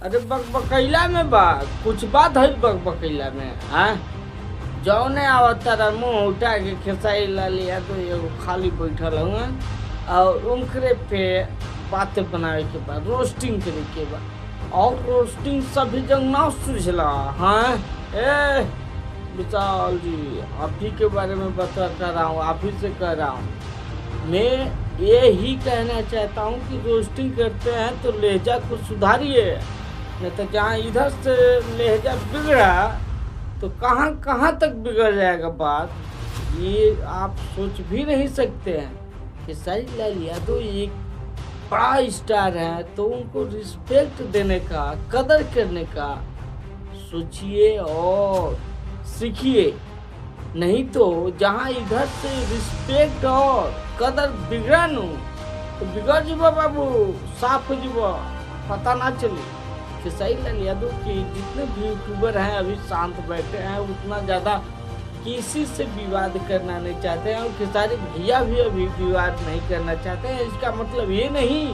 अरे बकबकैला में बा कुछ बात है बकबकैला में। हाँ जौने आवता रहा मुँह उठा के खेसारी लाल यादव एगो खाली बैठल हुआ और उनकरे पे बातें बनावे के बाद रोस्टिंग करे के बाद और रोस्टिंग सभी जंग ना सुझला। हाँ ए विशाल जी आप ही के बारे में बता कर रहा हूँ, आप ही से कह रहा हूँ। मैं ये ही कहना चाहता हूँ कि रोस्टिंग करते हैं तो लहजा को सुधारिए, नहीं तो जहाँ इधर से लहजा बिगड़ा तो कहाँ कहाँ तक बिगड़ जाएगा बात, ये आप सोच भी नहीं सकते हैं। खेसारी लाल यादव एक बड़ा स्टार है तो उनको रिस्पेक्ट देने का, कदर करने का सोचिए और सीखिए, नहीं तो जहाँ इधर से रिस्पेक्ट और कदर बिगड़ा नु तो बिगड़ जीवा बाबू, साफ हो जीवा, पता ना चले। खेसारी लाल यादव के जितने भी यूट्यूबर हैं अभी शांत बैठे हैं, उतना ज़्यादा किसी से विवाद करना नहीं चाहते हैं और खेसारी भैया भी अभी विवाद नहीं करना चाहते हैं। इसका मतलब ये नहीं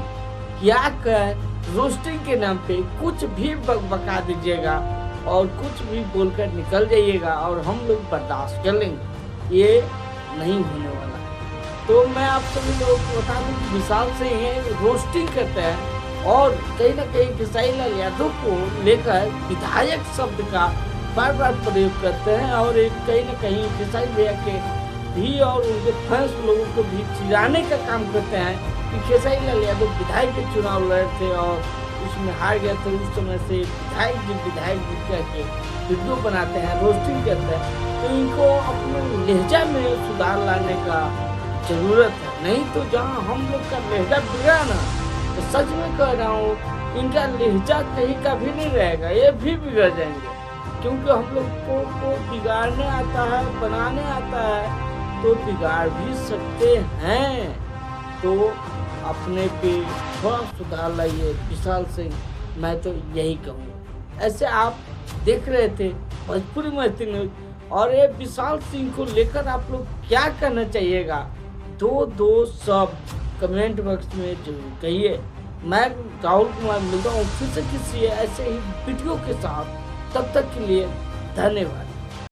कि आकर रोस्टिंग के नाम पे कुछ भी बका दीजिएगा और कुछ भी बोलकर निकल जाइएगा और हम लोग बर्दाश्त कर लेंगे, ये नहीं होने वाला है। तो मैं आप सभी लोगों को बता दूं कि विशाल से ये रोस्टिंग करते हैं और कहीं ना कहीं खेसारी लाल यादव को लेकर विधायक शब्द का बार बार प्रयोग करते हैं और एक कहीं ना कहीं खेसारी भैया के भी और उनके फैंस लोगों को भी चिढ़ाने का काम करते हैं कि खेसारी लाल यादव विधायक के चुनाव लड़े थे और उसमें हार गए थे। उस समय से विधायक जी कह के वीडियो बनाते हैं, रोस्टिंग करते हैं, तो इनको अपने लहजा में सुधार लाने का जरूरत है। नहीं तो जहाँ हम लोग का लहजा बिगड़ा ना, तो सच में कह रहा हूँ इनका लहजा कहीं का भी नहीं रहेगा, ये भी बिगड़ जाएंगे। क्योंकि हम लोग को बिगाड़ने आता है, बनाने आता है तो बिगाड़ भी सकते हैं। तो अपने पे थोड़ा सुधार लाइए विशाल सिंह, मैं तो यही कहूँगा। ऐसे आप देख रहे थे भोजपुरी मस्ती न्यूज और ये विशाल सिंह को लेकर आप लोग क्या करना चाहिएगा, दो सब कमेंट बॉक्स में जरूर कहिए। मैं राहुल कुमार मिलता हूँ फिर से किसी ऐसे ही वीडियो के साथ, तब तक के लिए धन्यवाद।